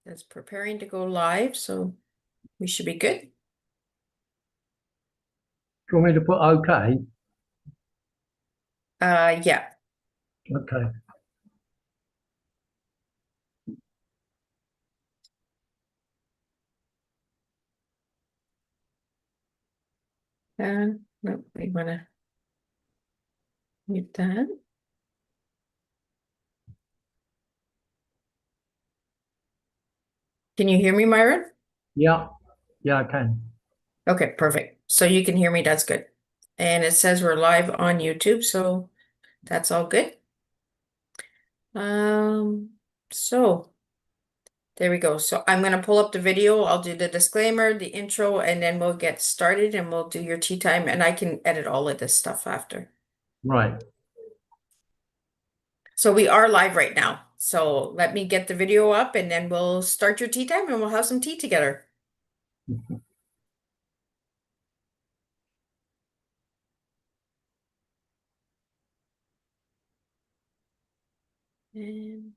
It's preparing to go live, so we should be good. Do you want me to put okay? Yeah. Okay. No, we want to mute that. Can you hear me, Myron? Yeah. Yeah, I can. Okay, perfect. So you can hear me, that's good. And it says we're live on YouTube, so that's all good. So there we go. So I'm gonna pull up the video. I'll do the disclaimer, the intro, and then we'll get started and we'll do your tea time, and I can edit all of this stuff after. Right. So we are live right now. So let me get the video up and then we'll start your tea time and we'll have some tea together. And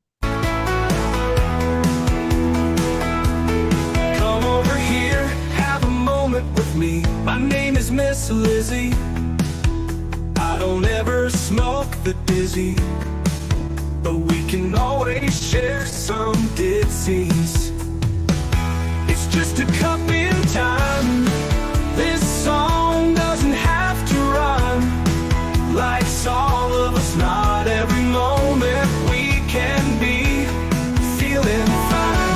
Come over here, have a moment with me. My name is Miss Lizzie. I don't ever smoke the dizzy, but we can always share some ditties. It's just a cup in time. This song doesn't have to rhyme. Life's all of us, not every moment we can be feeling fine.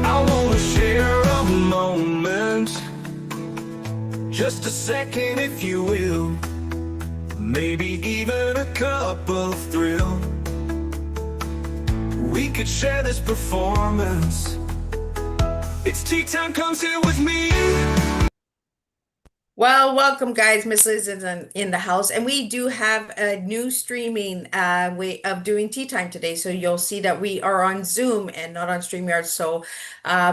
I wanna share a moment, just a second if you will, maybe even a cup of thrill. We could share this performance. It's tea time, come sit with me. well, welcome guys. Miss Liz is in the house, and we do have a new streaming way of doing tea time today. So you'll see that we are on Zoom and not on StreamYard. So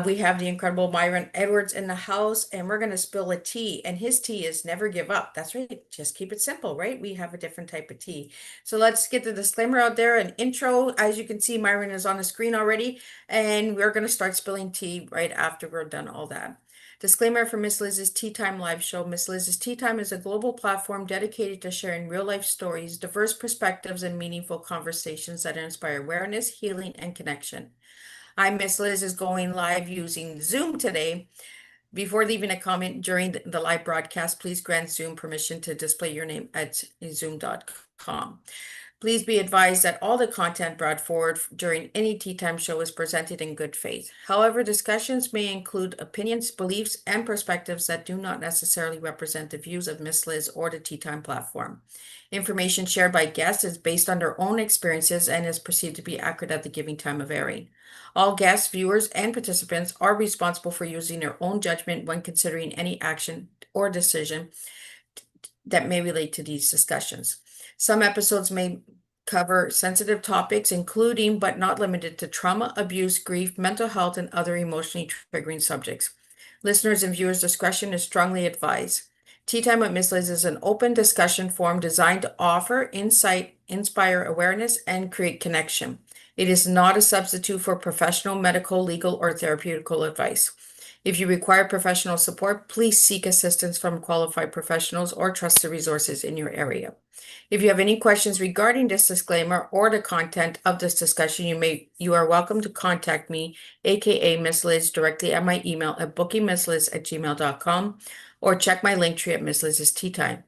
we have the incredible Myron Edwards in the house, and we're gonna spill a tea. And his tea is never give up. That's right. Just keep it simple, right? We have a different type of tea. So let's get the disclaimer out there. An intro. As you can see, Myron is on the screen already, and we're gonna start spilling tea right after we're done all that. Disclaimer for Miss Liz's Tea Time live show. Miss Liz's Tea Time is a global platform dedicated to sharing real life stories, diverse perspectives, and meaningful conversations that inspire awareness, healing, and connection. I'm Miss Liz is going live using Zoom today. Before leaving a comment during the live broadcast, please grant Zoom permission to display your name at zoom.com. Please be advised that all the content brought forward during any Tea Time show is presented in good faith. However, discussions may include opinions, beliefs, and perspectives that do not necessarily represent the views of Miss Liz or the Tea Time platform. Information shared by guests is based on their own experiences and is perceived to be accurate at the giving time of airing. All guests, viewers, and participants are responsible for using their own judgment when considering any action or decision that may relate to these discussions. Some episodes may cover sensitive topics, including but not limited to trauma, abuse, grief, mental health, and other emotionally triggering subjects. Listeners' and viewers' discretion is strongly advised. Tea Time with Miss Liz is an open discussion forum designed to offer insight, inspire awareness, and create connection. It is not a substitute for professional, medical, legal, or therapeutical advice. If you require professional support, please seek assistance from qualified professionals or trusted resources in your area. If you have any questions regarding this disclaimer or the content of this discussion, you are welcome to contact me, aka Miss Liz, directly at my email at bookingmissliz@gmail.com or check my link tree at Miss Liz's Tea Time.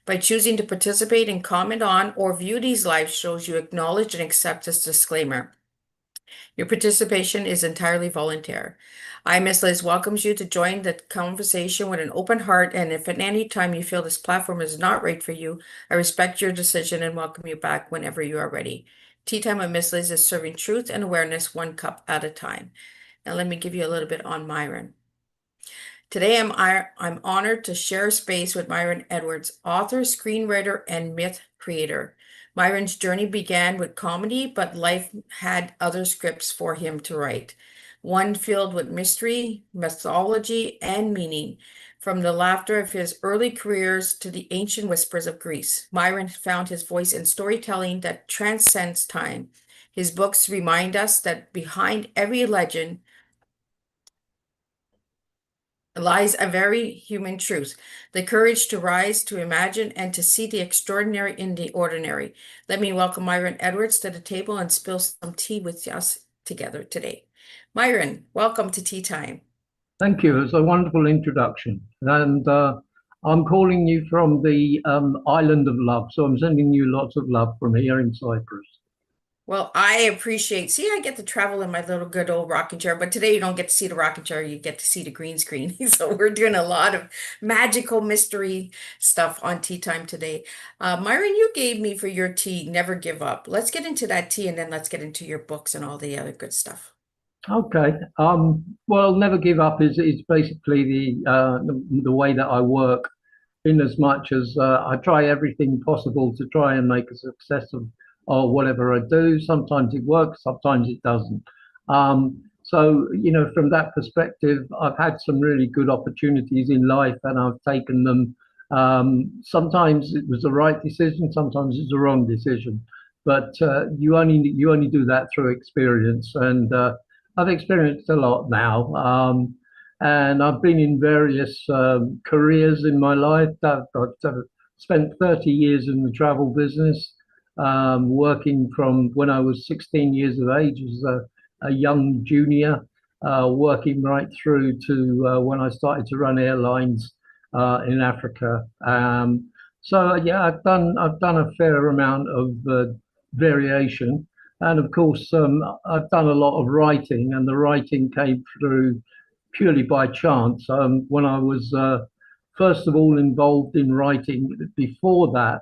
By choosing to participate and comment on or view these live shows, you acknowledge and accept this disclaimer. Your participation is entirely voluntary. I, Miss Liz, welcomes you to join the conversation with an open heart, and if at any time you feel this platform is not right for you, I respect your decision and welcome you back whenever you are ready. Tea Time with Miss Liz is serving truth and awareness one cup at a time. Now let me give you a little bit on Myron. Today, I'm honored to share space with Myron Edwards, author, screenwriter, and myth creator. Myron's journey began with comedy, but life had other scripts for him to write. One filled with mystery, mythology, and meaning. From the laughter of his early careers to the ancient whispers of Greece, Myron found his voice in storytelling that transcends time. His books remind us that behind every legend lies a very human truth, the courage to rise, to imagine, and to see the extraordinary in the ordinary. Let me welcome Myron Edwards to the table and spill some tea with us together today. Myron, welcome to Tea Time. Thank you. It's a wonderful introduction. And I'm calling you from the island of love. So I'm sending you lots of love from here in Cyprus. Well, I appreciate, see, I get to travel in my little good old rocking chair, but today you don't get to see the rocking chair, you get to see the green screen. So we're doing a lot of magical mystery stuff on Tea Time today. Myron, you gave me for your tea, Never Give Up. Let's get into that tea and then let's get into your books and all the other good stuff. Okay. Well, never give up is basically the way that I work, in as much as I try everything possible to try and make a success of whatever I do. Sometimes it works, sometimes it doesn't. So, from that perspective, I've had some really good opportunities in life and I've taken them. Sometimes it was the right decision, sometimes it's the wrong decision. But you only do that through experience, and I've experienced a lot now. And I've been in various careers in my life. I've spent 30 years in the travel business, working from when I was 16 years of age as a young junior, working right through to when I started to run airlines in Africa. So yeah, I've done a fair amount of variation, and of course I've done a lot of writing, and the writing came through purely by chance. When I was first of all involved in writing, before that,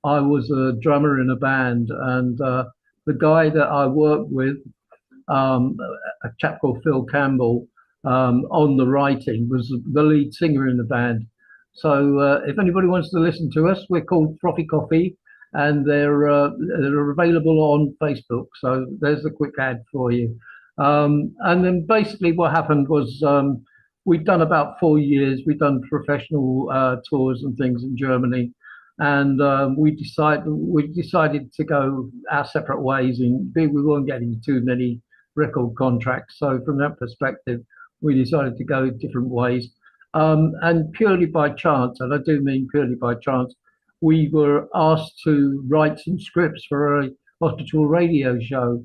I was a drummer in a band, and the guy that I worked with, a chap called Phil Campbell, on the writing, was the lead singer in the band. So if anybody wants to listen to us, we're called Frothy Coffee, and they're available on Facebook. So there's a quick ad for you. And then basically what happened was we'd done about 4 years. We'd done professional tours and things in Germany, and we decided to go our separate ways. And we weren't getting too many record contracts, so from that perspective, we decided to go different ways. And purely by chance, and I do mean purely by chance, we were asked to write some scripts for a hospital radio show,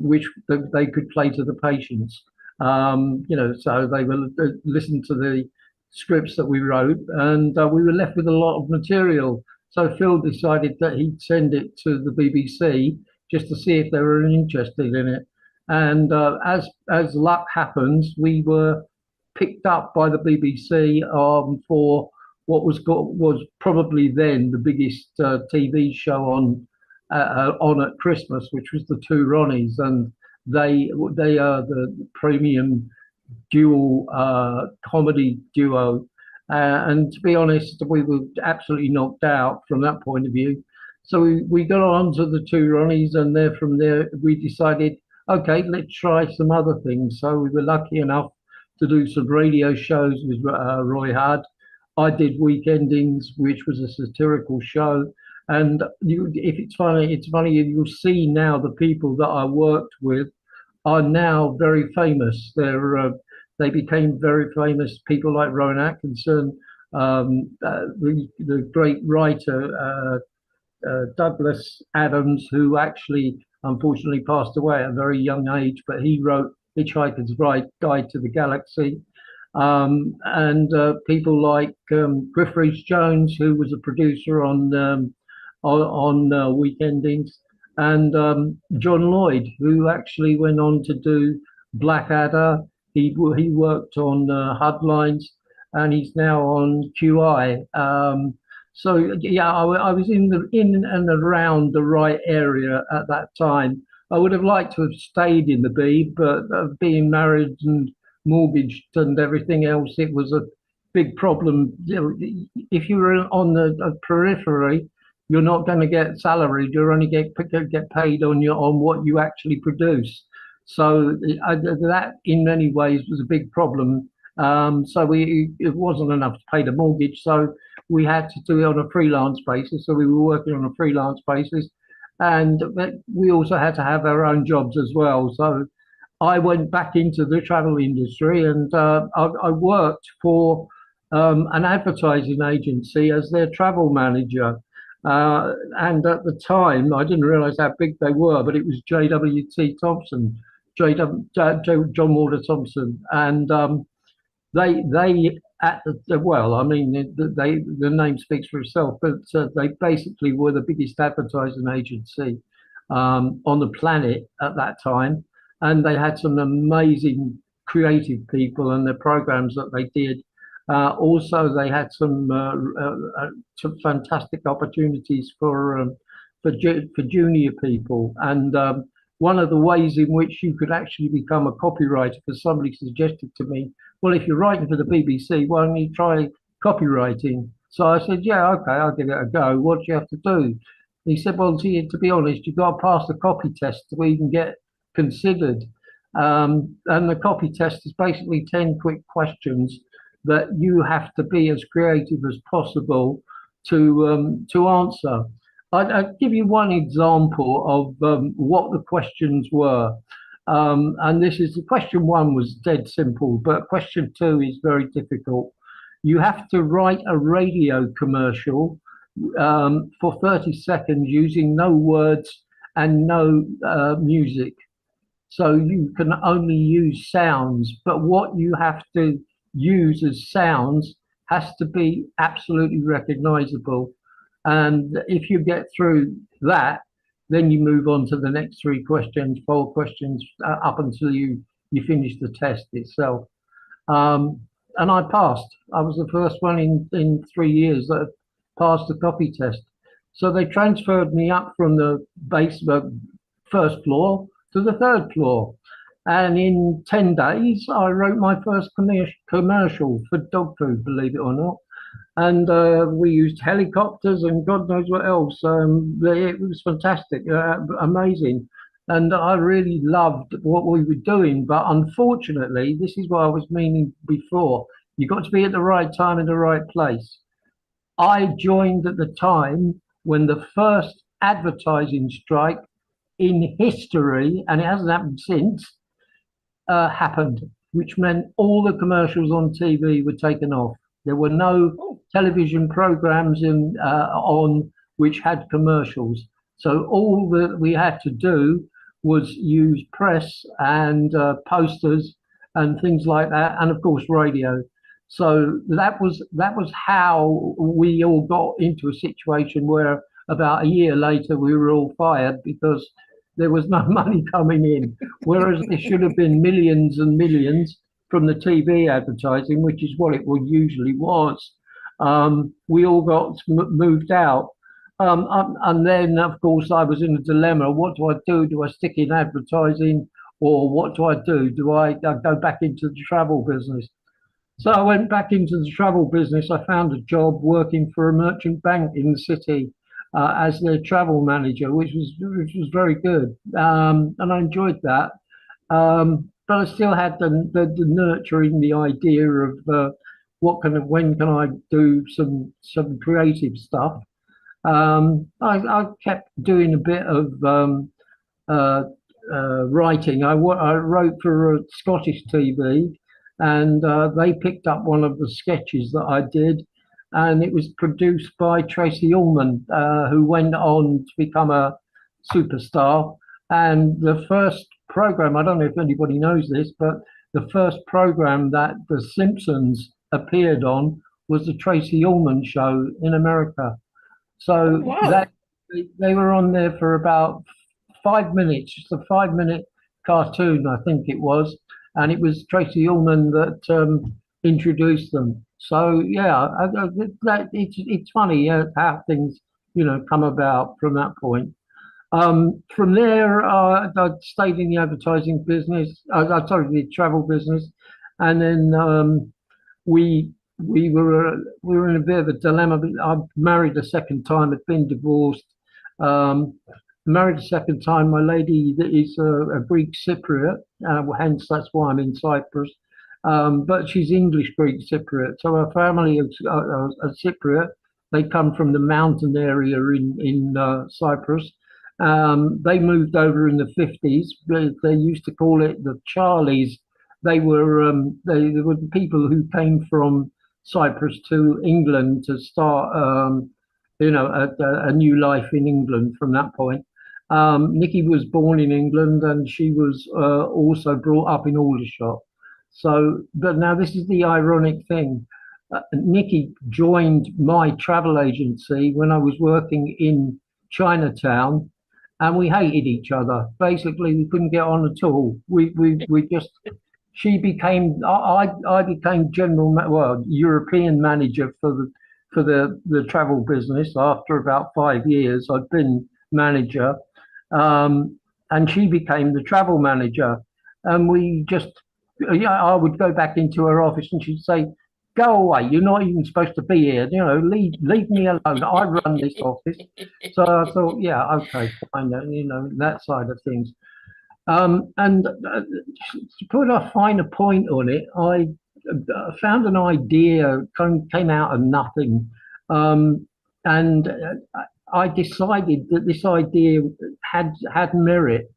which they could play to the patients. So they will listen to the scripts that we wrote, and we were left with a lot of material. So Phil decided that he'd send it to the BBC just to see if they were interested in it. And as luck happens, we were picked up by the BBC for what was probably then the biggest TV show on at Christmas, which was the Two Ronnies, and they are the premium dual comedy duo. And to be honest, we were absolutely knocked out from that point of view. So we got on to the Two Ronnies, and from there we decided, okay, let's try some other things. So we were lucky enough to do some radio shows with Roy Hudd. I did Weekendings, which was a satirical show. And if it's funny, you'll see now the people that I worked with are now very famous. They became very famous. People like Rowan Atkinson, the great writer Douglas Adams, who actually unfortunately passed away at a very young age, but he wrote Hitchhiker's Guide to the Galaxy. And people like Griff Rhys-Jones, who was a producer on Weekendings, and John Lloyd, who actually went on to do Blackadder. He worked on Headlines, and he's now on QI. So yeah, I was in and around the right area at that time. I would have liked to have stayed in the B, but being married and mortgaged and everything else, it was a big problem. If you were on the periphery, you're not going to get salaried. You're only get paid on what you actually produce. So that, in many ways, was a big problem. So it wasn't enough to pay the mortgage. So we had to do it on a freelance basis. So we were working on a freelance basis, and we also had to have our own jobs as well. So I went back into the travel industry, and I worked for an advertising agency as their travel manager. And at the time, I didn't realize how big they were, but it was JWT Thompson, John Walter Thompson, and they at well, I mean, the name speaks for itself, but they basically were the biggest advertising agency on the planet at that time, and they had some amazing creative people and the programs that they did. Also, they had some fantastic opportunities for junior people, and one of the ways in which you could actually become a copywriter, because somebody suggested to me, well, if you're writing for the BBC, why don't you try copywriting? So I said, yeah, okay, I'll give it a go. What do you have to do? He said, well, to be honest, you've got to pass the copy test to even get considered. And the copy test is basically 10 quick questions that you have to be as creative as possible to answer. I'd give you one example of what the questions were. And this is question one was dead simple, but question two is very difficult. You have to write a radio commercial for 30 seconds using no words and no music. So you can only use sounds, but what you have to use as sounds has to be absolutely recognizable. And if you get through that, then you move on to the next three questions, four questions, up until you finish the test itself. And I passed. I was the first one in 3 years that passed the copy test. So they transferred me up from the first floor to the third floor. And in 10 days, I wrote my first commercial for dog food, believe it or not. And we used helicopters and God knows what else. It was fantastic, amazing. And I really loved what we were doing. But unfortunately, this is what I was meaning before. You got to be at the right time in the right place. I joined at the time when the first advertising strike in history, and it hasn't happened since, happened, which meant all the commercials on TV were taken off. There were no television programs on which had commercials. So all that we had to do was use press and posters and things like that, and of course radio. So that was how we all got into a situation where about a year later we were all fired because there was no money coming in, whereas there should have been millions and millions from the TV advertising, which is what it usually was. We all got moved out. And then, of course, I was in a dilemma. What do I do? Do I stick in advertising, or what do I do? Do I go back into the travel business? So I went back into the travel business. I found a job working for a merchant bank in the city as their travel manager, which was very good, and I enjoyed that. But I still had the nurturing the idea of when can I do some creative stuff. I kept doing a bit of writing. I wrote for a Scottish TV, and they picked up one of the sketches that I did, and it was produced by Tracy Ullman, who went on to become a superstar. And the first program, I don't know if anybody knows this, but the first program that The Simpsons appeared on was the Tracy Ullman Show in America. So that they were on there for about 5 minutes, just a 5-minute cartoon, I think it was, and it was Tracy Ullman that introduced them. So yeah, it's funny how things come about from that point. From there, I stayed in the advertising business. Sorry, the travel business, and then we were in a bit of a dilemma. I married a second time. Had been divorced. Married a second time. My lady is a Greek Cypriot, hence that's why I'm in Cyprus. but she's English Greek Cypriot. So her family is Cypriot. They come from the mountain area in Cyprus. They moved over in the 50s. They used to call it the Charlies. They were the people who came from Cyprus to England to start, a new life in England from that point. Nikki was born in England and she was also brought up in Aldershot. So, but now this is the ironic thing. Nikki joined my travel agency when I was working in Chinatown, and we hated each other. Basically, we couldn't get on at all. We just she became I became European manager for the travel business after about 5 years. I'd been manager, and she became the travel manager, and we just I would go back into her office and she'd say, "Go away! You're not even supposed to be here. Leave me alone. I run this office." So I thought, yeah, okay, fine. That side of things. And to put a finer point on it, I found an idea came out of nothing, and I decided that this idea had merit,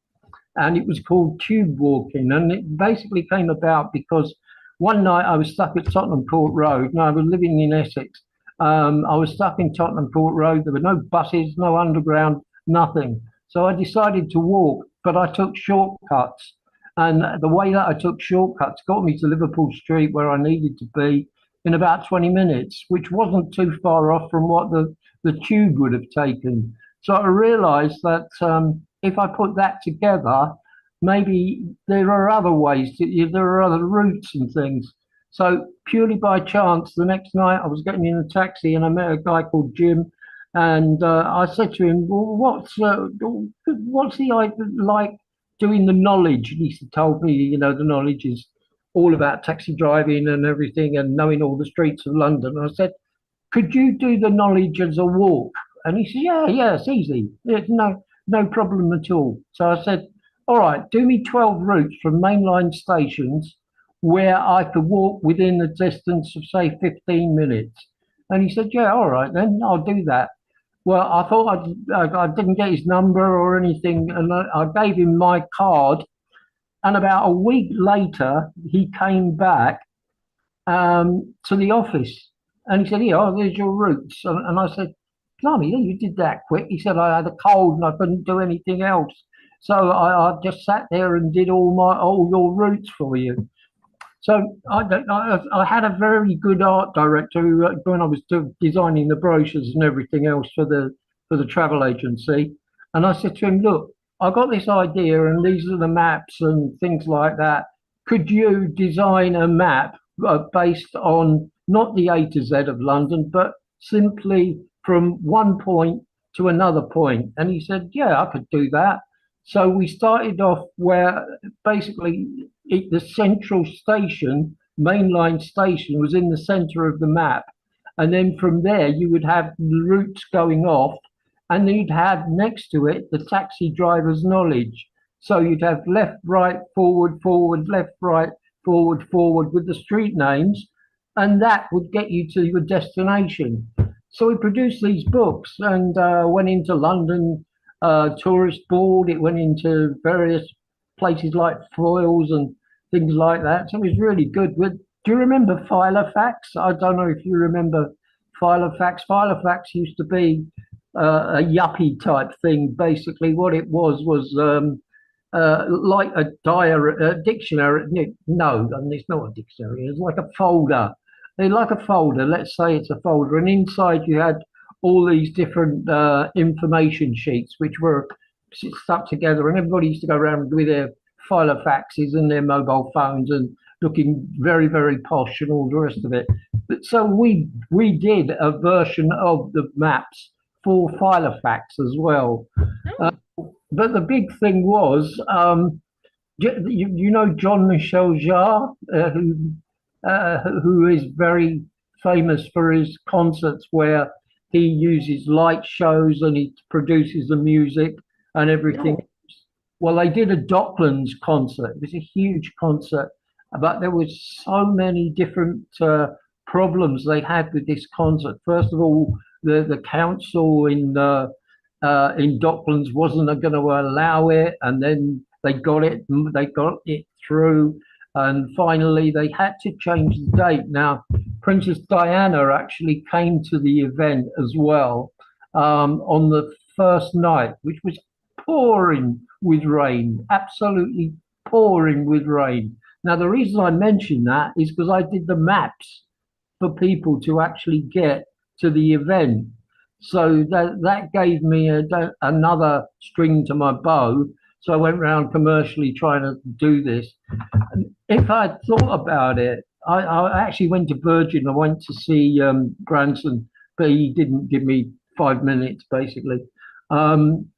and it was called tube walking, and it basically came about because one night I was stuck at Tottenham Court Road, and I was living in Essex. I was stuck in Tottenham Court Road. There were no buses, no underground, nothing. So I decided to walk, but I took shortcuts. And the way that I took shortcuts got me to Liverpool Street, where I needed to be, in about 20 minutes, which wasn't too far off from what the tube would have taken. So I realized that if I put that together, maybe there are other ways, there are other routes and things. So purely by chance, the next night I was getting in a taxi and I met a guy called Jim, and I said to him, "Well, what's the like doing the knowledge?" And he told me, the knowledge is all about taxi driving and everything and knowing all the streets of London. And I said, "Could you do the knowledge as a walk?" And he said, "Yeah, it's easy. It's no problem at all." So I said, "All right, do me 12 routes from mainline stations where I could walk within a distance of, say, 15 minutes." And he said, "Yeah, all right, then I'll do that." Well, I thought I didn't get his number or anything, and I gave him my card. And about a week later, he came back to the office, and he said, "Yeah, there's your routes." And I said, "Blimey, you did that quick." He said, "I had a cold and I couldn't do anything else. So I just sat there and did all your routes for you." So I had a very good art director who, when I was designing the brochures and everything else for the travel agency, and I said to him, "Look, I got this idea, and these are the maps and things like that. Could you design a map based on not the A to Z of London, but simply from one point to another point?" And he said, "Yeah, I could do that." So we started off where basically the central station, mainline station, was in the center of the map. And then from there, you would have the routes going off, and then you'd have next to it the taxi driver's knowledge. So you'd have left, right, forward, forward, left, right, forward, forward with the street names, and that would get you to your destination. So we produced these books and went into London Tourist Board. It went into various places like Foyles and things like that. So it was really good. Do you remember Filofax? I don't know if you remember Filofax. Filofax used to be a yuppie type thing. Basically, what it was like a dictionary. No, I mean, it's not a dictionary. It's like a folder. Like a folder. Let's say it's a folder, and inside you had all these different information sheets which were stuck together, and everybody used to go around with their Filofaxes and their mobile phones and looking very, very posh and all the rest of it. But so we did a version of the maps for Filofax as well. But the big thing was, John Michel Jarre, who is very famous for his concerts where he uses light shows and he produces the music and everything. No. Well, they did a Docklands concert. It was a huge concert. but there was so many different problems they had with this concert. First of all, the council in Docklands wasn't going to allow it, and then they got it through, and finally they had to change the date. Now, Princess Diana actually came to the event as well on the first night, which was pouring with rain, absolutely pouring with rain. Now, the reason I mention that is because I did the maps for people to actually get to the event. So that gave me another string to my bow. So I went around commercially trying to do this. And if I had thought about it, I actually went to Virgin. I went to see Branson, but he didn't give me 5 minutes, basically. Um,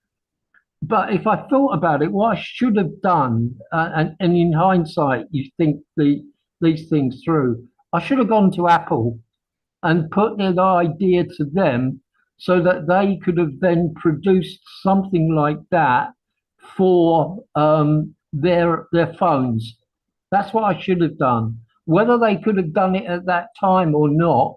but if I thought about it, what I should have done, and in hindsight, you think these things through, I should have gone to Apple and put the idea to them so that they could have then produced something like that for their phones. That's what I should have done. Whether they could have done it at that time or not,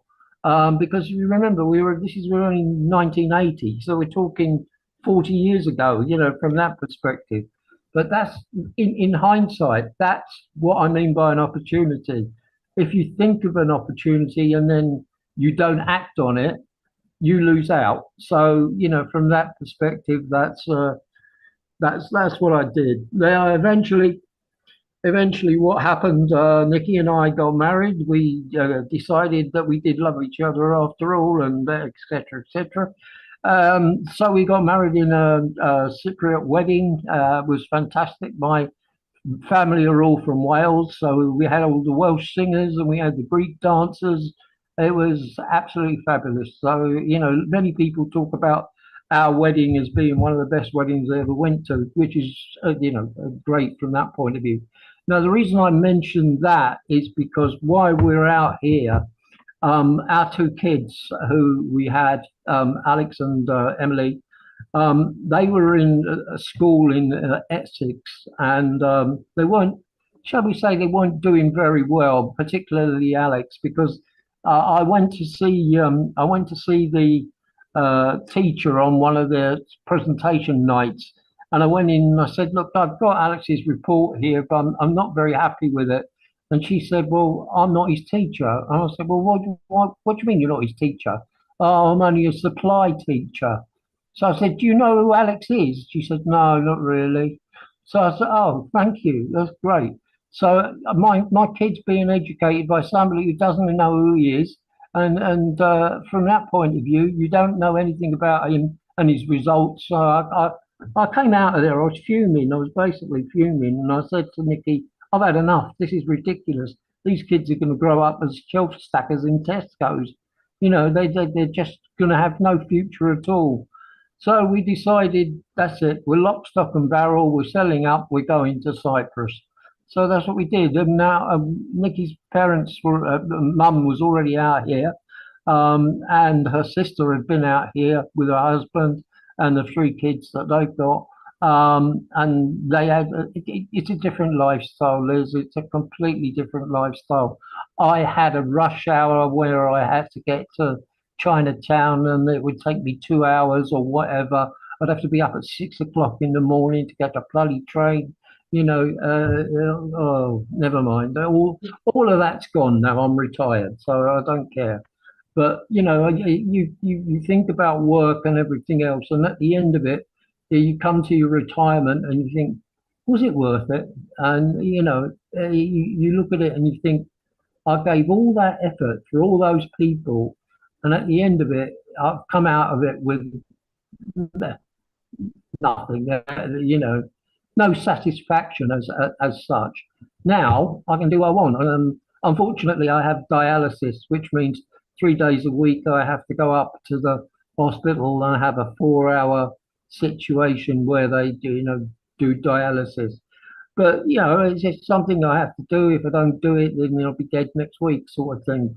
because you remember this is we're only 1980, so we're talking 40 years ago, from that perspective. But that's in hindsight, that's what I mean by an opportunity. If you think of an opportunity and then you don't act on it, you lose out. So, from that perspective, that's what I did. Now, eventually, what happened? Nikki and I got married. We decided that we did love each other after all, and etc. etc. So we got married in a Cypriot wedding. It was fantastic. My family are all from Wales, so we had all the Welsh singers and we had the Greek dancers. It was absolutely fabulous. So, many people talk about our wedding as being one of the best weddings they ever went to, which is, great from that point of view. Now, the reason I mentioned that is because while we're out here, our two kids who we had, Alex and Emily, they were in a school in Essex, and they weren't, shall we say, they weren't doing very well, particularly Alex, because I went to see the teacher on one of their presentation nights, and I went in and I said, "Look, I've got Alex's report here, but I'm not very happy with it." And she said, "Well, I'm not his teacher." And I said, "Well, what do you mean you're not his teacher?" "Oh, I'm only a supply teacher." So I said, "Do you know who Alex is?" She said, "No, not really." So I said, "Oh, thank you. That's great." So my kid's being educated by somebody who doesn't know who he is. And from that point of view, you don't know anything about him and his results. So I came out of there, I was fuming. I was basically fuming. And I said to Nikki, "I've had enough. This is ridiculous. These kids are going to grow up as shelf stackers in Tesco's. They're just going to have no future at all." So we decided that's it. We're lock, stock, and barrel. We're selling up. We're going to Cyprus. So that's what we did. And now Nikki's parents mum was already out here, and her sister had been out here with her husband and the three kids that they've got. And they had, it's a different lifestyle, Liz. It's a completely different lifestyle. I had a rush hour where I had to get to Chinatown and it would take me 2 hours or whatever. I'd have to be up at 6 o'clock in the morning to get a bloody train. Oh, never mind. All of that's gone now. I'm retired, so I don't care. But you think about work and everything else, and at the end of it, you come to your retirement and you think, was it worth it? And you look at it and you think, I gave all that effort for all those people, and at the end of it, I've come out of it with nothing. No satisfaction as such. Now I can do what I want. Unfortunately, I have dialysis, which means 3 days a week I have to go up to the hospital and have a 4 hour situation where they do dialysis. But it's just something I have to do. If I don't do it, then I'll be dead next week, sort of thing.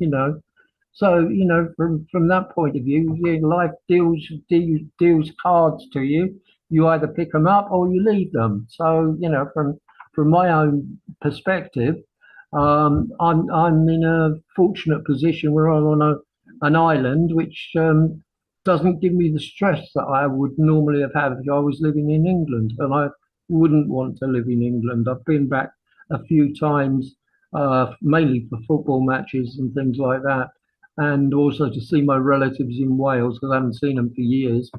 So from that point of view, life deals cards to you. You either pick them up or you leave them. So from my own perspective, I'm in a fortunate position where I'm on an island, which doesn't give me the stress that I would normally have had if I was living in England, and I wouldn't want to live in England. I've been back a few times, mainly for football matches and things like that, and also to see my relatives in Wales because I haven't seen them for years.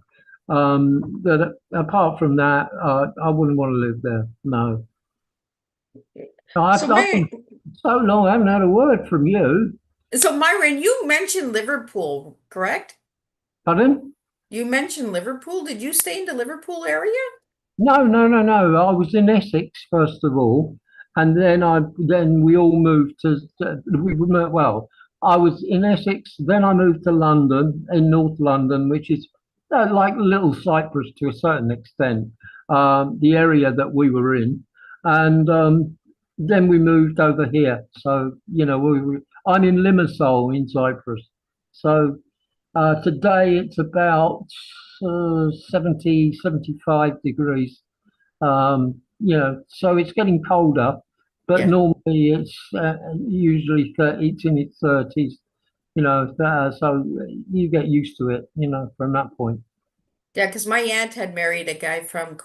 But apart from that, I wouldn't want to live there. No. So I've Myron, been so long, I haven't had a word from you. so Myron, you mentioned Liverpool, correct? Pardon? You mentioned Liverpool. Did you stay in the Liverpool area? No, no, no, no. I was in Essex first of all, and then we all moved well. I was in Essex, then I moved to London, in North London, which is like Little Cyprus to a certain extent, the area that we were in, and then we moved over here. So I'm in Limassol in Cyprus. So today it's about 70, 75 degrees. So it's getting colder, but Yeah. normally it's usually 30, it's in its 30s, so you get used to it, from that point. Yeah, because my aunt had married a guy from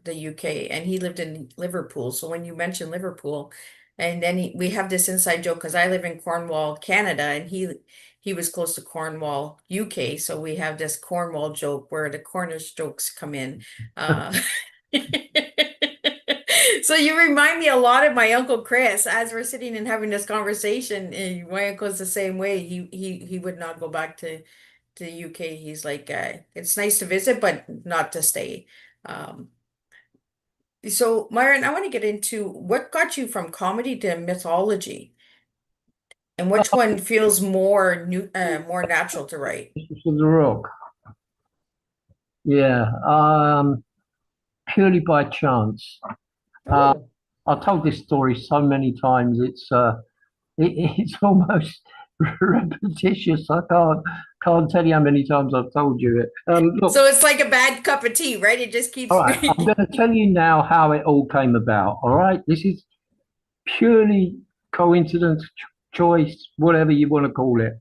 the UK, and he lived in Liverpool. So when you mentioned Liverpool, and then we have this inside joke because I live in Cornwall, Canada, and he was close to Cornwall, UK. So we have this Cornwall joke where the Cornish jokes come in. Uh, So you remind me a lot of my Uncle Chris as we're sitting and having this conversation. And my uncle's the same way. He would not go back to the UK. He's like, it's nice to visit, but not to stay. Um, so Myron, I want to get into what got you from comedy to mythology, and which one feels more natural to write? This is The Rock. Yeah, purely by chance. Uh, Oh, I've told this story so many times. It's almost repetitious. I can't tell you how many times I've told you it. Look, so it's like a bad cup of tea, right? It just all keeps. right, I'm going to tell you now how it all came about. All right, this is purely coincidence, choice, whatever you want to call it.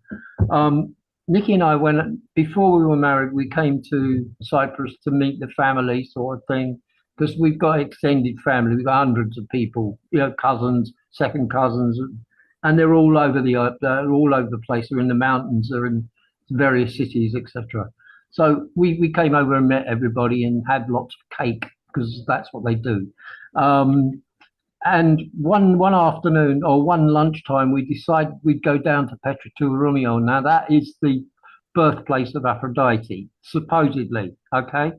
Um, Nikki and I, when before we were married, we came to Cyprus to meet the family, sort of thing, because we've got extended family. We've got hundreds of people, cousins, second cousins, and they're all over they're all over the place. They're in the mountains, they're in various cities, etc. So we came over and met everybody and had lots of cake because that's what they do. Um, and one afternoon or one lunchtime, we decided we'd go down to Petra Romeo. Now that is the birthplace of Aphrodite, supposedly. Okay,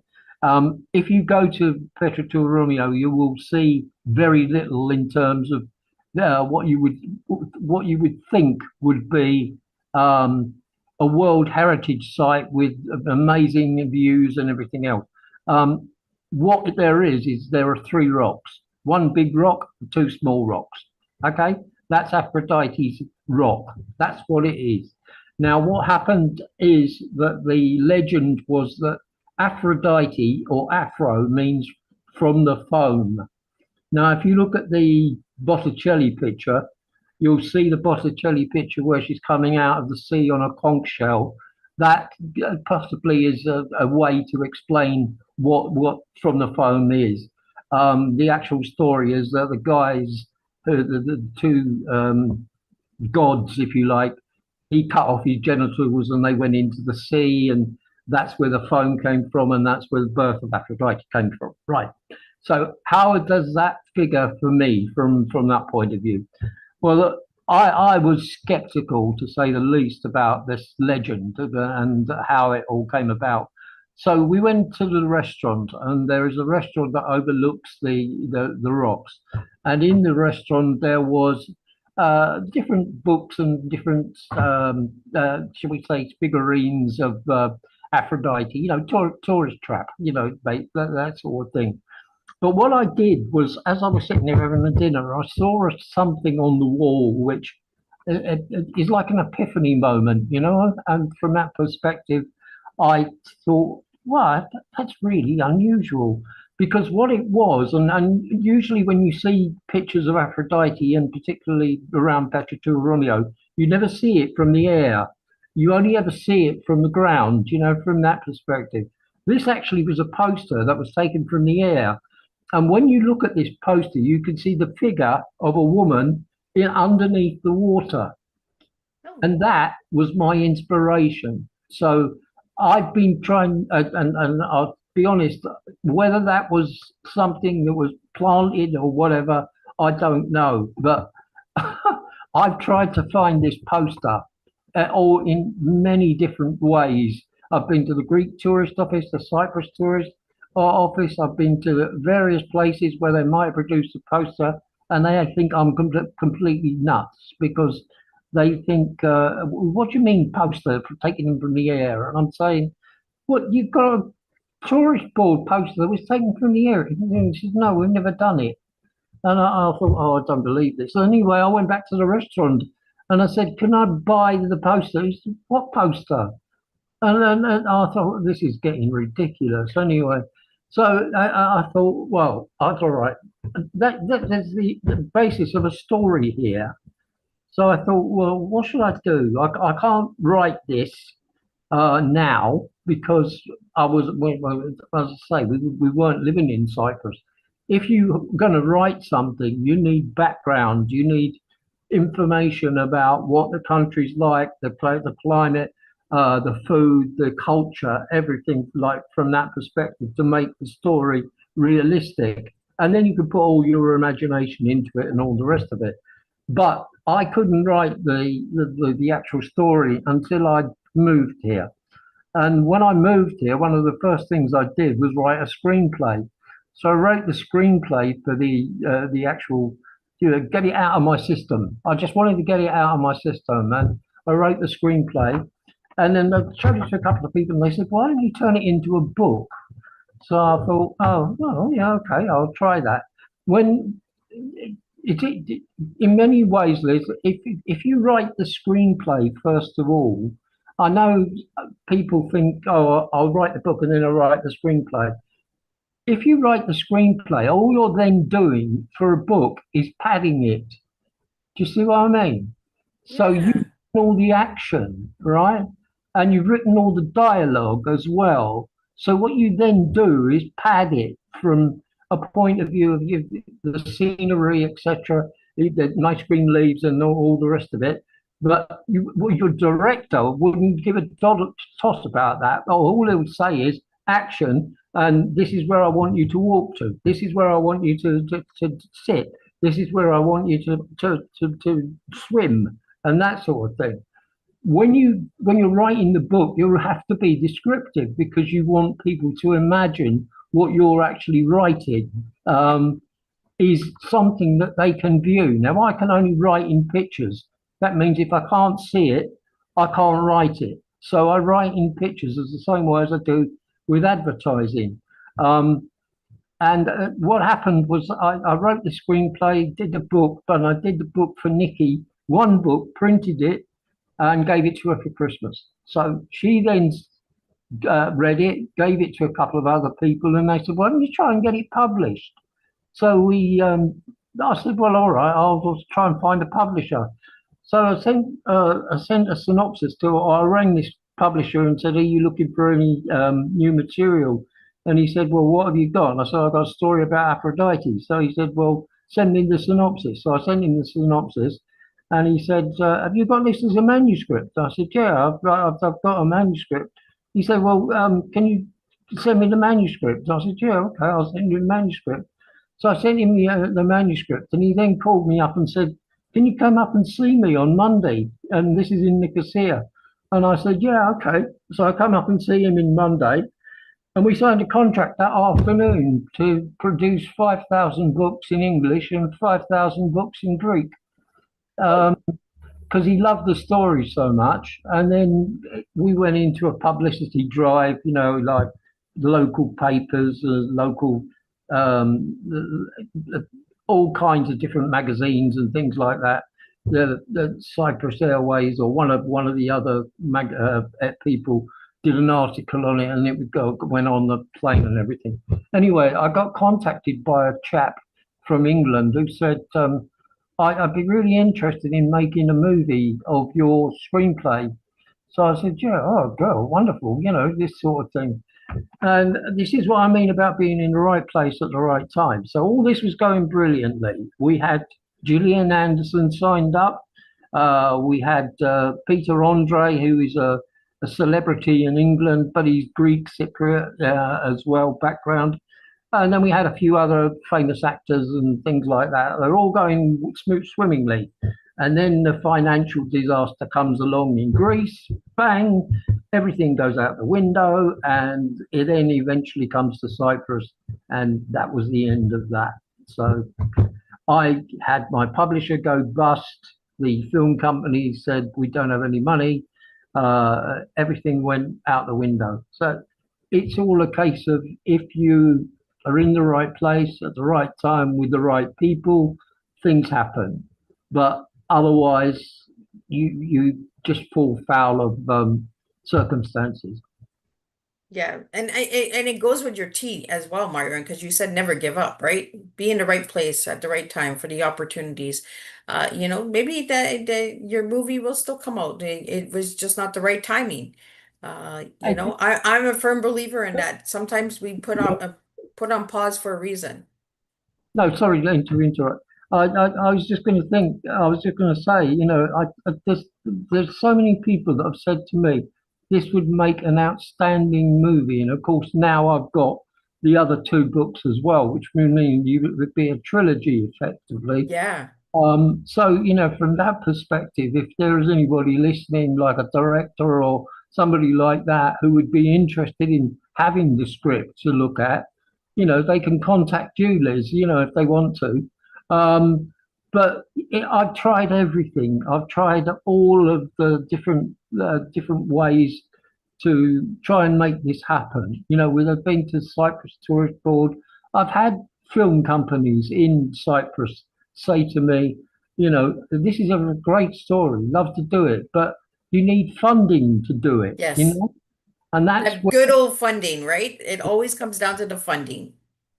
if you go to Petra Romeo, you will see very little in terms of what you would think would be um, a World Heritage site with amazing views and everything else. Um, what there are three rocks, one big rock, two small rocks. Okay, that's Aphrodite's rock. That's what it is. Now, what happened is that the legend was that Aphrodite or Afro means from the foam. Now, if you look at the Botticelli picture, you'll see the Botticelli picture where she's coming out of the sea on a conch shell. That possibly is a way to explain what from the foam is. The actual story is that the guys, the two gods, if you like, he cut off his genitals and they went into the sea, and that's where the foam came from, and that's where the birth of Aphrodite came from. Right. So how does that figure for me from that point of view? Well, look, I was skeptical, to say the least, about this legend and how it all came about. So we went to the restaurant, and there is a restaurant that overlooks the rocks. And in the restaurant, there was different books and different, shall we say, figurines of Aphrodite, tourist trap, that sort of thing. But what I did was, as I was sitting there having the dinner, I saw something on the wall which is like an epiphany moment, And from that perspective, I thought, wow, that's really unusual. because what it was, and usually when you see pictures of Aphrodite, and particularly around Petra Romeo, you never see it from the air. You only ever see it from the ground, from that perspective. This actually was a poster that was taken from the air. And when you look at this poster, you can see the figure of a woman underneath the water. Oh, And that was my inspiration. So I've been trying, and I'll be honest, whether that was something that was planted or whatever, I don't know. But I've tried to find this poster all in many different ways. I've been to the Greek tourist office, the Cyprus tourist office. I've been to various places where they might produce a poster, and they think I'm completely nuts because they think, "What do you mean poster for taking them from the air?" And I'm saying, "What, you've got a tourist board poster that was taken from the air?" And she said, "No, we've never done it." And I thought, "Oh, I don't believe this." So anyway, I went back to the restaurant and I said, "Can I buy the poster?" He said, "What poster?" And I thought, this is getting ridiculous. Anyway, so I thought, well, that's all right. That's the basis of a story here. So I thought, well, what should I do? I can't write this now because well, as I say, we weren't living in Cyprus. If you're going to write something, you need background, you need information about what the country's like, the climate, the food, the culture, everything like from that perspective to make the story realistic. And then you can put all your imagination into it and all the rest of it. But I couldn't write the actual story until I moved here. And when I moved here, one of the first things I did was write a screenplay. So I wrote the screenplay for the actual, get it out of my system. I just wanted to get it out of my system, and I wrote the screenplay. And then I showed it to a couple of people, and they said, "Why don't you turn it into a book?" So I thought, "Oh, well, yeah, okay, I'll try that." When in many ways, Liz, if you write the screenplay first of all, I know people think, "Oh, I'll write the book and then I'll write the screenplay." If you write the screenplay, all you're then doing for a book is padding it. Do you see what I mean? So you've yeah. written all the action, right? And you've written all the dialogue as well. So what you then do is pad it from a point of view of the scenery, etc., the nice green leaves and all the rest of it. But your director wouldn't give a toss about that. All they would say is action, and this is where I want you to walk to. This is where I want you to sit. This is where I want you to swim, and that sort of thing. When you're writing the book, you have to be descriptive because you want people to imagine what you're actually writing is something that they can view. Now, I can only write in pictures. That means if I can't see it, I can't write it. So I write in pictures as the same way as I do with advertising. And what happened was I wrote the screenplay, did the book, but I did the book for Nikki, one book, printed it, and gave it to her for Christmas. So she then read it, gave it to a couple of other people, and they said, "Why don't you try and get it published?" So I said, "Well, all right, I'll just try and find a publisher." So I sent a synopsis to, or I rang this publisher and said, "Are you looking for any new material?" And he said, "Well, what have you got?" And I said, "I've got a story about Aphrodite." So he said, "Well, send me the synopsis." So I sent him the synopsis, and he said, "Have you got this as a manuscript?" I said, "Yeah, I've got a manuscript." He said, "Well, can you send me the manuscript?" And I said, "Yeah, okay, I'll send you the manuscript." So I sent him the manuscript, and he then called me up and said, "Can you come up and see me on Monday? And this is in Nicosia." And I said, "Yeah, okay." So I come up and see him in Monday, and we signed a contract that afternoon to produce 5,000 books in English and 5,000 books in Greek. Because he loved the story so much. And then we went into a publicity drive, like the local papers, local, all kinds of different magazines and things like that. The Cyprus Airways or one of the other people did an article on it, and it would go went on the plane and everything. Anyway, I got contacted by a chap from England who said, I'd be really interested in making a movie of your screenplay. So I said, yeah, oh, girl, wonderful, this sort of thing. And this is what I mean about being in the right place at the right time. So all this was going brilliantly. We had Gillian Anderson signed up. We had Peter Andre, who is a celebrity in England, but he's Greek Cypriot as well, background. And then we had a few other famous actors and things like that. They're all going swimmingly. And then the financial disaster comes along in Greece, bang, everything goes out the window, and it then eventually comes to Cyprus, and that was the end of that. So I had my publisher go bust. The film company said, we don't have any money. Everything went out the window. So it's all a case of if you are in the right place at the right time with the right people, things happen. But otherwise, you just fall foul of circumstances. Yeah, and it goes with your tea as well, Myron, because you said never give up, right? Be in the right place at the right time for the opportunities. Maybe your movie will still come out. It was just not the right timing. I'm a firm believer in that. Sometimes we put on pause for a reason. No, sorry, to interrupt. I was just going to think. I was just going to say, there's so many people that have said to me, this would make an outstanding movie, and of course now I've got the other two books as well, which would mean it would be a trilogy effectively. Yeah. So from that perspective, if there is anybody listening, like a director or somebody like that, who would be interested in having the script to look at, they can contact you, Liz, if they want to. But I've tried everything. I've tried all of the different ways to try and make this happen. I've been to Cyprus Tourist Board. I've had film companies in Cyprus say to me, this is a great story, love to do it, but you need funding to do it, Yes. And that's That good old funding, right? It always comes down to the funding.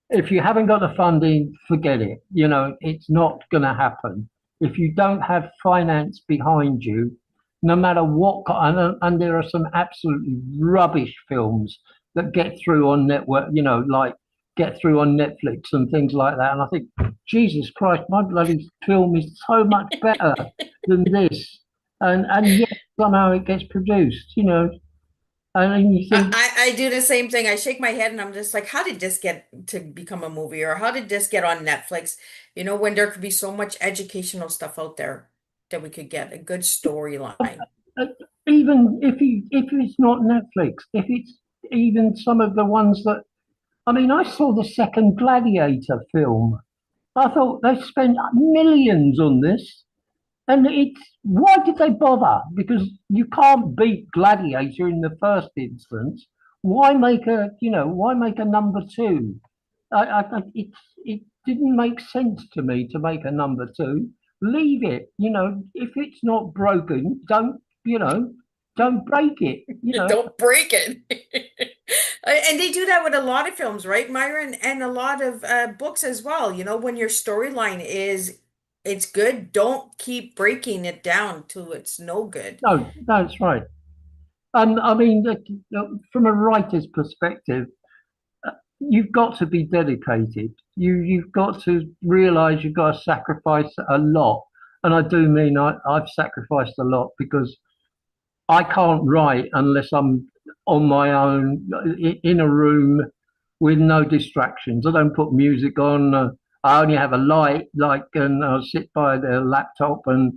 if you haven't got the funding, forget it. It's not going to happen. If you don't have finance behind you, no matter what, and there are some absolutely rubbish films that get through on network, like get through on Netflix and things like that. And I think, Jesus Christ, my bloody film is so much better than this. And yet somehow it gets produced, And then you think, I do the same thing. I shake my head and I'm just like, how did this get to become a movie, or how did this get on Netflix? When there could be so much educational stuff out there that we could get a good storyline. uh, even if it's not Netflix, if it's even some of the ones that, I mean, I saw the second Gladiator film. I thought they spent millions on this. And why did they bother? Because you can't beat Gladiator in the first instance. Why make a number two? It didn't make sense to me to make a number two. Leave it. If it's not broken, don't break it. Don't break it. And they do that with a lot of films, right, Myron? And a lot of books as well. When your storyline it's good, don't keep breaking it down till it's no good. No, that's right. And I mean, from a writer's perspective, you've got to be dedicated. You've got to realize you've got to sacrifice a lot. And I do mean I've sacrificed a lot, because I can't write unless I'm on my own in a room with no distractions. I don't put music on. I only have a light, and I'll sit by the laptop and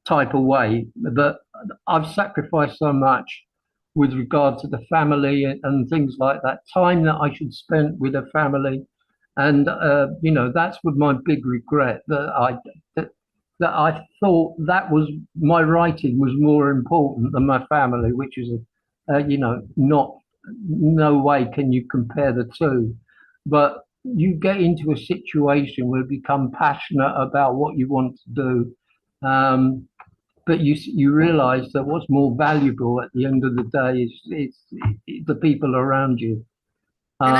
type away. But I've sacrificed so much with regard to the family and things like that, time that I should spend with a family. And, that's what my big regret, that I thought that was my writing was more important than my family, which is, not, no way can you compare the two. But you get into a situation where you become passionate about what you want to do. but you realize that what's more valuable at the end of the day is the people around you. Um, And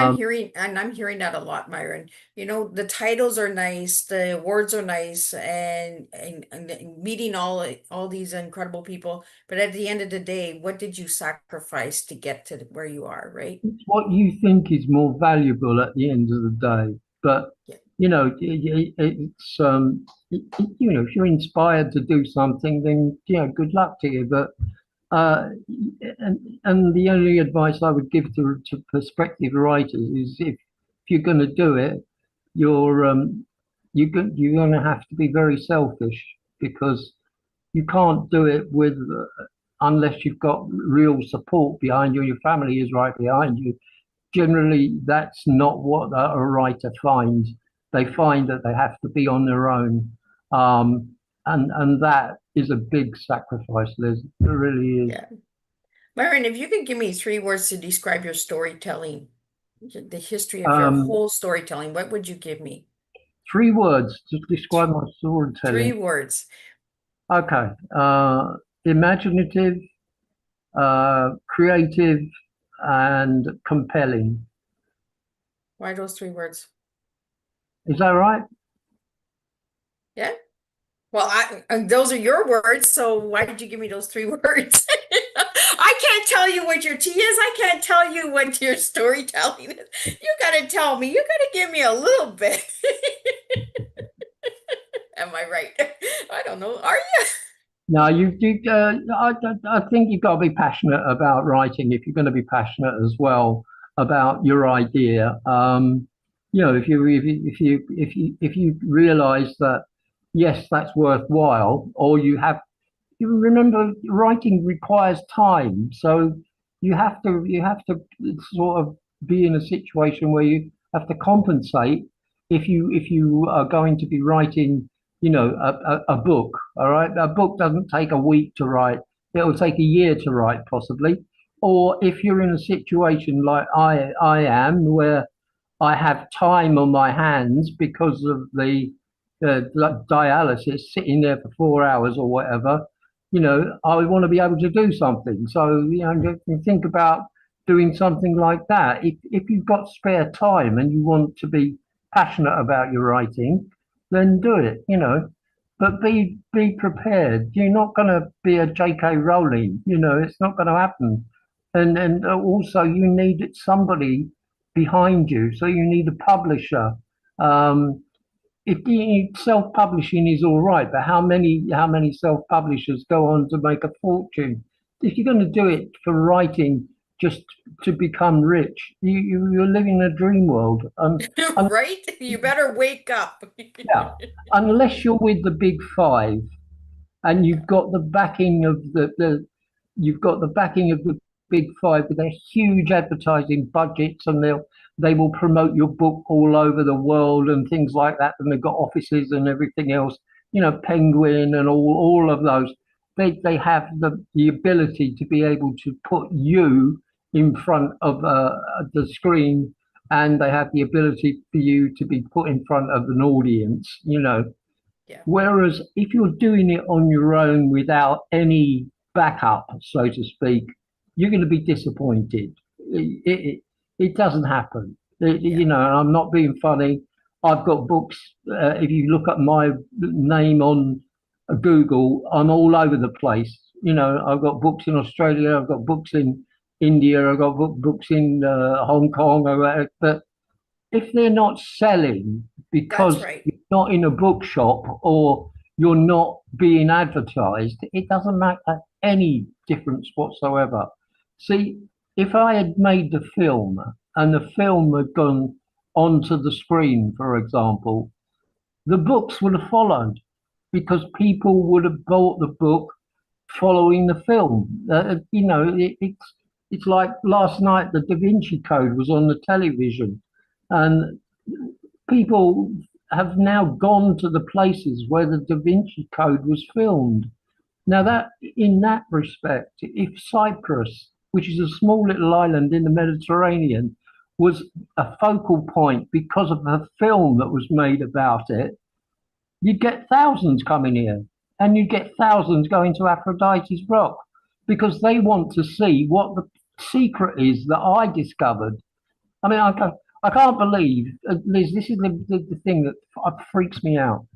I'm hearing that a lot, Myron. You know, the titles are nice, the words are nice, and meeting all these incredible people. But at the end of the day, what did you sacrifice to get to where you are, right? it's what you think is more valuable at the end of the day. But Yeah. it's if you're inspired to do something, then good luck to you. But uh, and the only advice I would give to prospective writers is if you're going to do it, you're you're going to have to be very selfish because you can't do it with unless you've got real support behind you. Your family is right behind you. Generally, that's not what a writer finds. They find that they have to be on their own, and that is a big sacrifice. There really is. Yeah. Myron, if you could give me 3 words to describe your storytelling, the history of your Um, whole storytelling, what would you give me? 3 words to describe my Three storytelling. words. Okay, imaginative, creative, and compelling. Why those 3 words? Is that right? Yeah. Well, those are your words, so why did you give me those 3 words? I can't tell you what your tea is. I can't tell you what your storytelling is. You gotta tell me. You gotta give me a little bit. Am I right? I don't know. Are you? No, I think you've got to be passionate about writing if you're going to be passionate as well about your idea. If you realize that yes, that's worthwhile, or you remember writing requires time, so you have to sort of be in a situation where you have to compensate if you are going to be writing, a book. All right, a book doesn't take a week to write; it will take a year to write, possibly. Or if you're in a situation like I am, where I have time on my hands because of the dialysis, sitting there for 4 hours or whatever. I want to be able to do something. So, you think about doing something like that. If you've got spare time and you want to be passionate about your writing, then do it. But be prepared. You're not going to be a J.K. Rowling. It's not going to happen. And also you need somebody behind you. So you need a publisher. Um, if self-publishing is all right, but how many self-publishers go on to make a fortune? If you're going to do it for writing just to become rich, you're living a dream world. Right? You better wake up. Yeah, unless you're with the big five and Yeah. you've got the backing of the big five with their huge advertising budgets, and they will promote your book all over the world and things like that, and they've got offices and everything else, Penguin and all of those. They have the ability to be able to put you in front of the screen, and they have the ability for you to be put in front of an audience. Yeah. Whereas if you're doing it on your own without any backup, so to speak, you're going to be disappointed. It doesn't happen. Yeah. And I'm not being funny. I've got books. If you look at my name on Google, I'm all over the place. I've got books in Australia. I've got books in India. I've got books in Hong Kong. But if they're not selling That's because right. you're not in a bookshop or you're not being advertised, it doesn't make any difference whatsoever. See, if I had made the film and the film had gone onto the screen, for example, the books would have followed because people would have bought the book following the film. It's like last night the Da Vinci Code was on the television, and people have now gone to the places where the Da Vinci Code was filmed. Now that in that respect, if Cyprus, which is a small little island in the Mediterranean, was a focal point because of a film that was made about it, you'd get thousands coming here. and you get thousands going to Aphrodite's Rock because they want to see what the secret is that I discovered. I mean, I can't believe, Liz, this is the thing that freaks me out.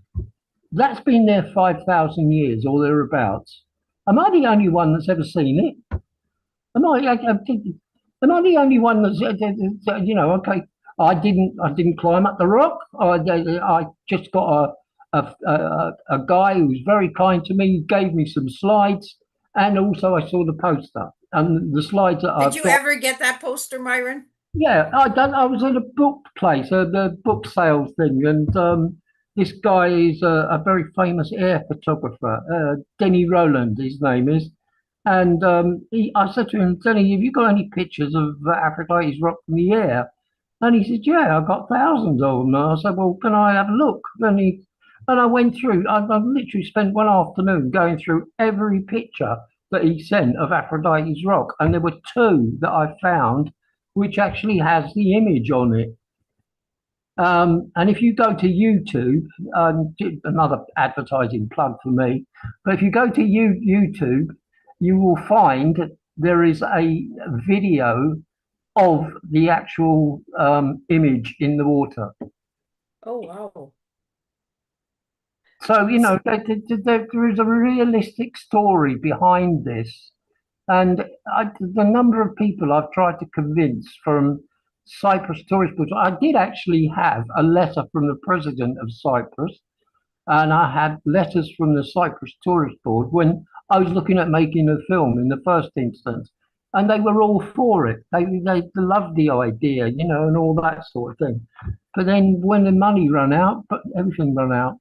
That's been there 5,000 years or thereabouts. Am I the only one that's ever seen it? Am I the only one that's, okay, I didn't climb up the rock. I just got a guy who was very kind to me, gave me some slides, and also I saw the poster and the slides that Did I've you got. ever get that poster, Myron? Yeah, I was at a book place, the book sales thing, and this guy is a very famous air photographer, Denny Rowland, his name is. And I said to him, Denny, have you got any pictures of Aphrodite's Rock from the air? And he said, yeah, I've got thousands of them. And I said, well, can I have a look? And I went through, I literally spent one afternoon going through every picture that he sent of Aphrodite's Rock. And there were two that I found which actually has the image on it. And if you go to YouTube, another advertising plug for me, but if you go to YouTube, you will find there is a video of the actual image in the water. Oh, wow. So, there is a realistic story behind this. And the number of people I've tried to convince from Cyprus tourist boards, I did actually have a letter from the president of Cyprus, and I had letters from the Cyprus tourist board when I was looking at making a film in the first instance, and they were all for it. They loved the idea, and all that sort of thing. But then when the money ran out, but everything ran out.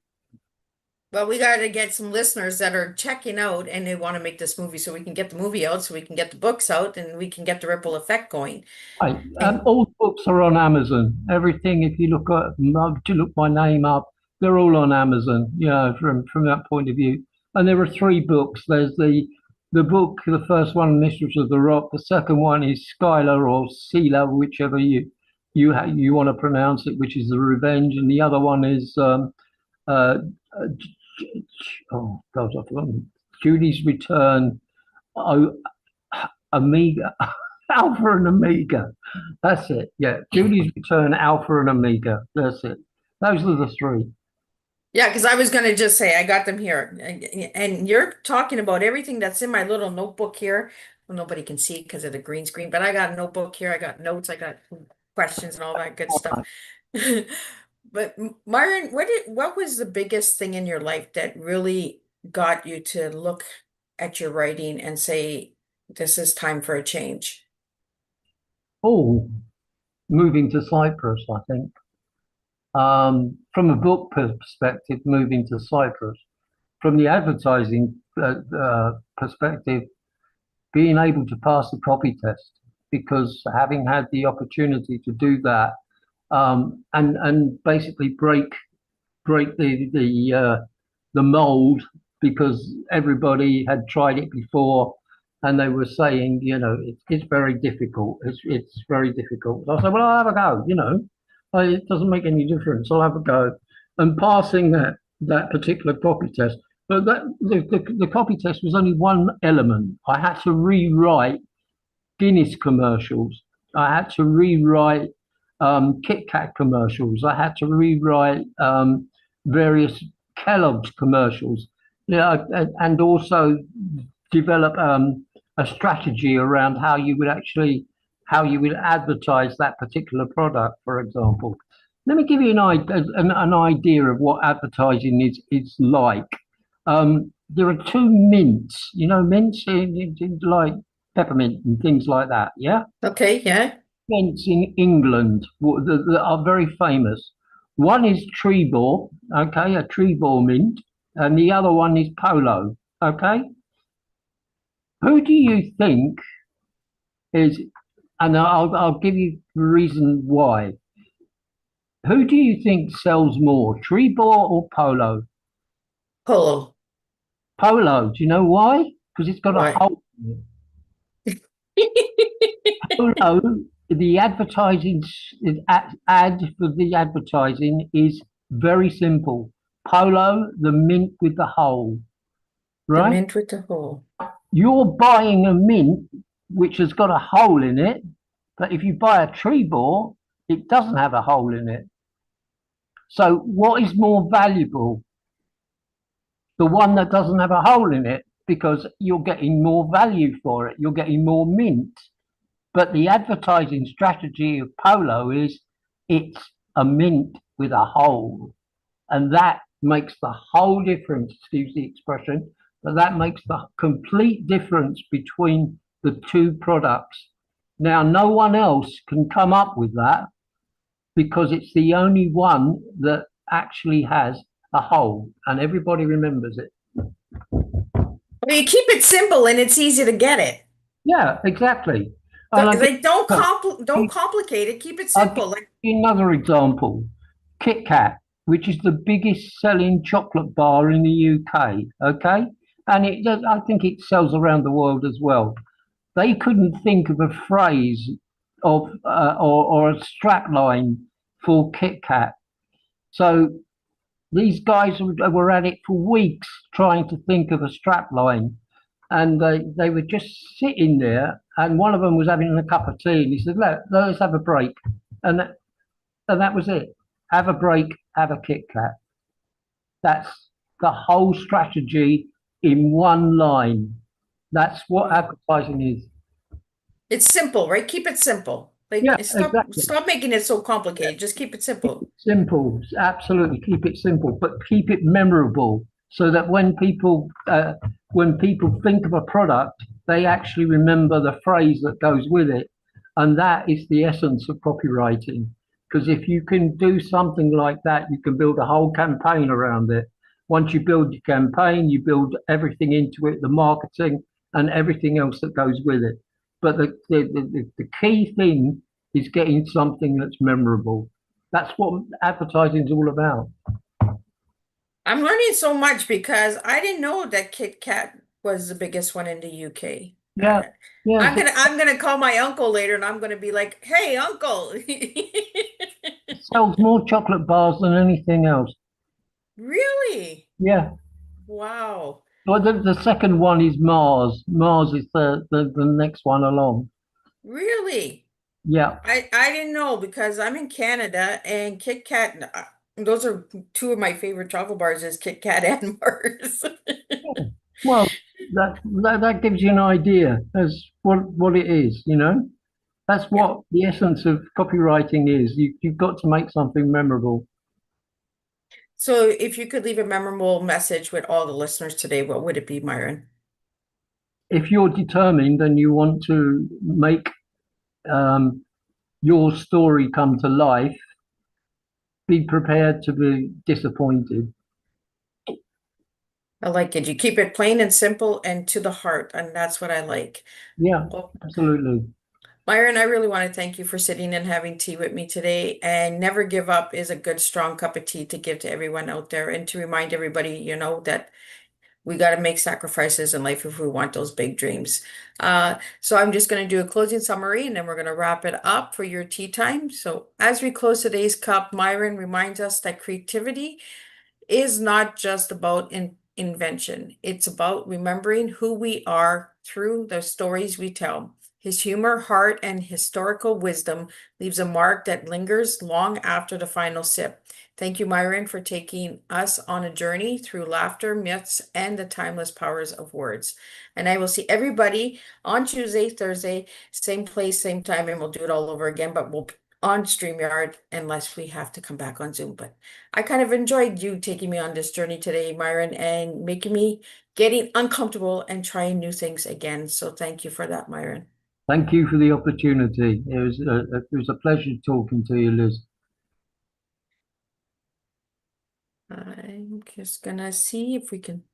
Well, we got to get some listeners that are checking out and they want to make this movie so we can get the movie out, so we can get the books out, and we can get the ripple effect going. Right. And All books are on Amazon. Everything, if you look to look my name up, they're all on Amazon. From that point of view. And there are three books. There's the book, the first one, Mistress of the Rock. The second one is Skylar or Sela, whichever you want to pronounce it, which is the Revenge, and the other one is uh, oh God, I've forgotten. Judy's Return. Oh, Omega. Alpha and Omega. That's it. Yeah. Judy's Return, Alpha and Omega. That's it. Those are the three. yeah, because I was going to just say I got them here. And you're talking about everything that's in my little notebook here. Well, nobody can see because of the green screen, but I got a notebook here. I got notes, I got questions and all that good stuff. But Myron, what was the biggest thing in your life that really got you to look at your writing and say, this is time for a change? Oh, moving to Cyprus, I think. From a book perspective, moving to Cyprus. From the advertising perspective, being able to pass the copy test, because having had the opportunity to do that, and basically break the mold, because everybody had tried it before and they were saying, it's very difficult. It's very difficult. So I said, well, I'll have a go, it doesn't make any difference. I'll have a go. And passing that particular copy test, but the copy test was only one element. I had to rewrite Guinness commercials. I had to rewrite Kit Kat commercials. I had to rewrite various Kellogg's commercials, and also develop a strategy around how you would advertise that particular product, for example. Let me give you an idea of what advertising is like. There are two mints, mints like peppermint and things like that. Yeah. Okay, yeah. Mints in England that are very famous. One is Trebor, okay, a Trebor mint, and the other one is Polo, okay. Who do you think is, and I'll give you the reason why. Who do you think sells more, Trebor or Polo? Polo. Polo. Do you know why? Because it's got Why? a hole in it. Polo, the advertising ad for the advertising is very simple. Polo, the mint with the hole. The right? mint with the hole. You're buying a mint which has got a hole in it, but if you buy a tree bore, it doesn't have a hole in it. So what is more valuable? The one that doesn't have a hole in it, because you're getting more value for it. You're getting more mint. But the advertising strategy of Polo is it's a mint with a hole. And that makes the whole difference, excuse the expression, but that makes the complete difference between the two products. Now, no one else can come up with that because it's the only one that actually has a hole and everybody remembers it. Well, you keep it simple and it's easy to get it. Yeah, exactly. And I Like get, don't complicate it. Keep it I'll give simple. Like you another example. Kit Kat, which is the biggest selling chocolate bar in the UK, okay? And I think it sells around the world as well. They couldn't think of a phrase of or a strap line for Kit Kat. So these guys were at it for weeks trying to think of a strap line. And they were just sitting there, and one of them was having a cup of tea, and he said, let's have a break. And that was it. Have a break, have a Kit Kat. That's the whole strategy in one line. That's what advertising is. it's simple, right? Keep it simple. Like Yeah, exactly. stop making it so complicated. Just keep it simple. Simple, absolutely. Keep it simple, but keep it memorable so that when people think of a product, they actually remember the phrase that goes with it, and that is the essence of copywriting. Because if you can do something like that, you can build a whole campaign around it. Once you build your campaign, you build everything into it, the marketing and everything else that goes with it. But the key thing is getting something that's memorable. That's what advertising is all about. I'm learning so much because I didn't know that Kit Kat was the biggest one in the UK. Yeah, yeah. I'm gonna call my uncle later and I'm gonna be like, "Hey, uncle." It sells more chocolate bars than anything else. Really? Yeah. Wow. Well, the second one is Mars. Mars is the next one along. Really? Yeah. I didn't know because I'm in Canada and Kit Kat, those are two of my favorite chocolate bars is Kit Kat and Mars. Well, that gives you an idea as what it is, you know? That's Yeah. what the essence of copywriting is. You've got to make something memorable. So if you could leave a memorable message with all the listeners today, what would it be, Myron? If you're determined and you want to make um, your story come to life, be prepared to be disappointed. I like it. You keep it plain and simple and to the heart, and that's what I like. Yeah, Well, absolutely. Myron, I really want to thank you for sitting and having tea with me today. And never give up is a good, strong cup of tea to give to everyone out there and to remind everybody, that we got to make sacrifices in life if we want those big dreams. So I'm just going to do a closing summary and then we're going to wrap it up for your tea time. So as we close today's cup, Myron reminds us that creativity is not just about invention. It's about remembering who we are through the stories we tell. His humor, heart, and historical wisdom leaves a mark that lingers long after the final sip. Thank you, Myron, for taking us on a journey through laughter, myths, and the timeless powers of words. And I will see everybody on Tuesday, Thursday, same place, same time, and we'll do it all over again, but we'll on StreamYard unless we have to come back on Zoom. But I kind of enjoyed you taking me on this journey today, Myron, and making me getting uncomfortable and trying new things again. So thank you for that, Myron. Thank you for the opportunity. It was a pleasure talking to you, Liz. I'm just gonna see if we can